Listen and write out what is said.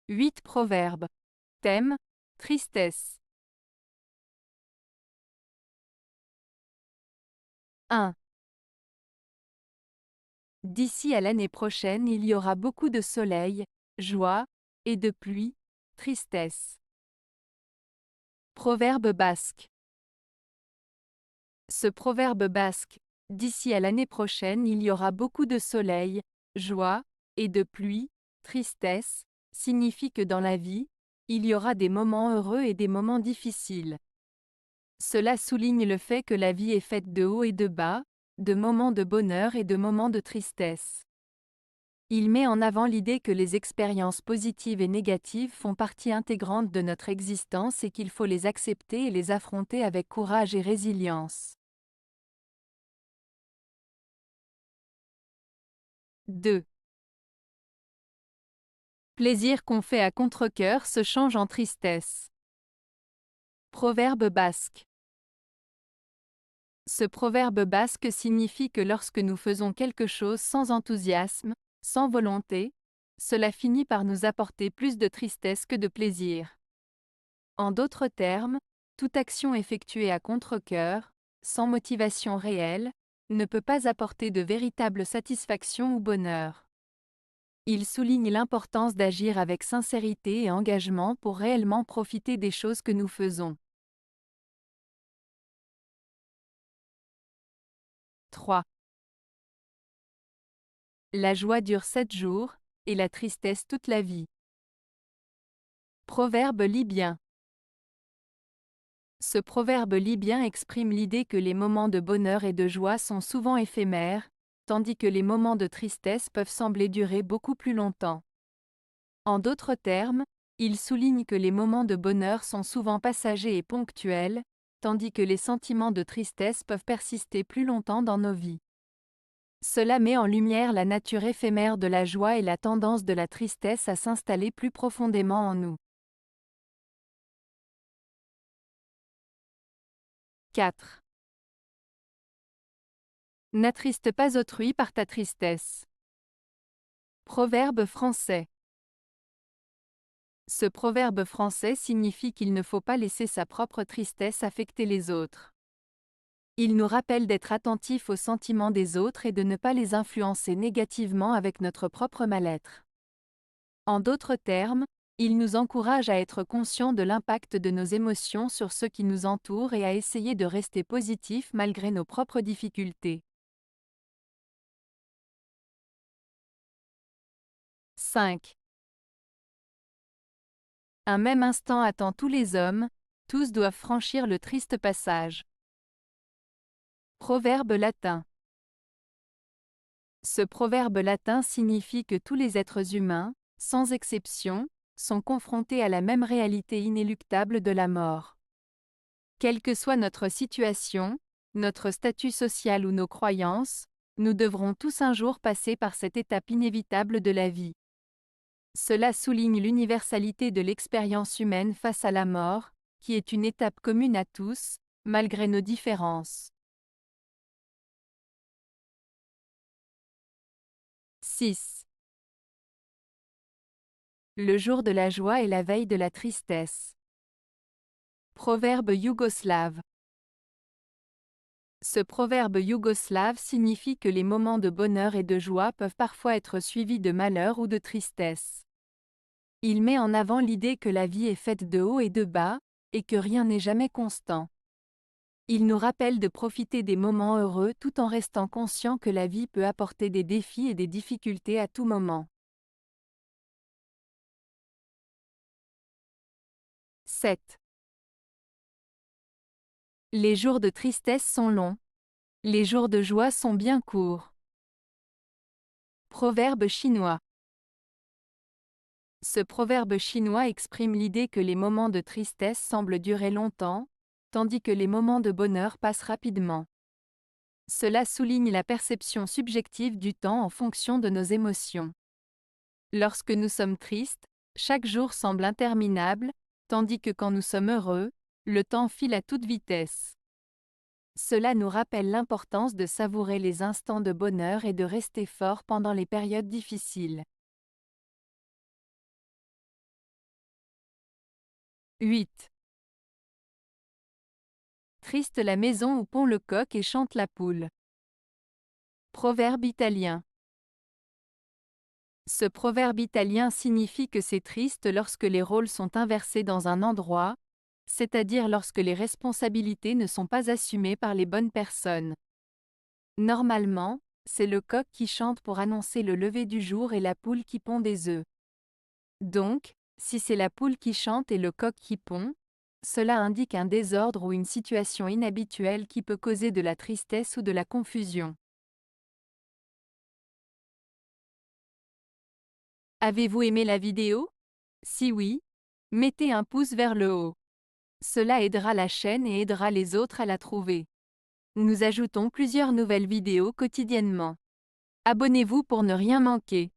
8 proverbes. Thème: tristesse. 1. D'ici à l'année prochaine, il y aura beaucoup de soleil, joie, et de pluie, tristesse. Proverbe basque. Ce proverbe basque: d'ici à l'année prochaine, il y aura beaucoup de soleil, joie, et de pluie, tristesse, signifie que dans la vie, il y aura des moments heureux et des moments difficiles. Cela souligne le fait que la vie est faite de hauts et de bas, de moments de bonheur et de moments de tristesse. Il met en avant l'idée que les expériences positives et négatives font partie intégrante de notre existence et qu'il faut les accepter et les affronter avec courage et résilience. 2. Plaisir qu'on fait à contre-cœur se change en tristesse. Proverbe basque. Ce proverbe basque signifie que lorsque nous faisons quelque chose sans enthousiasme, sans volonté, cela finit par nous apporter plus de tristesse que de plaisir. En d'autres termes, toute action effectuée à contre-cœur, sans motivation réelle, ne peut pas apporter de véritable satisfaction ou bonheur. Il souligne l'importance d'agir avec sincérité et engagement pour réellement profiter des choses que nous faisons. 3. La joie dure 7 jours, et la tristesse toute la vie. Proverbe libyen. Ce proverbe libyen exprime l'idée que les moments de bonheur et de joie sont souvent éphémères, tandis que les moments de tristesse peuvent sembler durer beaucoup plus longtemps. En d'autres termes, il souligne que les moments de bonheur sont souvent passagers et ponctuels, tandis que les sentiments de tristesse peuvent persister plus longtemps dans nos vies. Cela met en lumière la nature éphémère de la joie et la tendance de la tristesse à s'installer plus profondément en nous. 4. N'attriste pas autrui par ta tristesse. Proverbe français. Ce proverbe français signifie qu'il ne faut pas laisser sa propre tristesse affecter les autres. Il nous rappelle d'être attentifs aux sentiments des autres et de ne pas les influencer négativement avec notre propre mal-être. En d'autres termes, il nous encourage à être conscients de l'impact de nos émotions sur ceux qui nous entourent et à essayer de rester positifs malgré nos propres difficultés. 5. Un même instant attend tous les hommes, tous doivent franchir le triste passage. Proverbe latin. Ce proverbe latin signifie que tous les êtres humains, sans exception, sont confrontés à la même réalité inéluctable de la mort. Quelle que soit notre situation, notre statut social ou nos croyances, nous devrons tous un jour passer par cette étape inévitable de la vie. Cela souligne l'universalité de l'expérience humaine face à la mort, qui est une étape commune à tous, malgré nos différences. 6. Le jour de la joie est la veille de la tristesse. Proverbe yougoslave. Ce proverbe yougoslave signifie que les moments de bonheur et de joie peuvent parfois être suivis de malheur ou de tristesse. Il met en avant l'idée que la vie est faite de hauts et de bas, et que rien n'est jamais constant. Il nous rappelle de profiter des moments heureux tout en restant conscient que la vie peut apporter des défis et des difficultés à tout moment. 7. Les jours de tristesse sont longs. Les jours de joie sont bien courts. Proverbe chinois. Ce proverbe chinois exprime l'idée que les moments de tristesse semblent durer longtemps, tandis que les moments de bonheur passent rapidement. Cela souligne la perception subjective du temps en fonction de nos émotions. Lorsque nous sommes tristes, chaque jour semble interminable, tandis que quand nous sommes heureux, le temps file à toute vitesse. Cela nous rappelle l'importance de savourer les instants de bonheur et de rester fort pendant les périodes difficiles. 8. Triste la maison où pond le coq et chante la poule. Proverbe italien. Ce proverbe italien signifie que c'est triste lorsque les rôles sont inversés dans un endroit, c'est-à-dire lorsque les responsabilités ne sont pas assumées par les bonnes personnes. Normalement, c'est le coq qui chante pour annoncer le lever du jour et la poule qui pond des œufs. Donc, si c'est la poule qui chante et le coq qui pond, cela indique un désordre ou une situation inhabituelle qui peut causer de la tristesse ou de la confusion. Avez-vous aimé la vidéo? Si oui, mettez un pouce vers le haut. Cela aidera la chaîne et aidera les autres à la trouver. Nous ajoutons plusieurs nouvelles vidéos quotidiennement. Abonnez-vous pour ne rien manquer.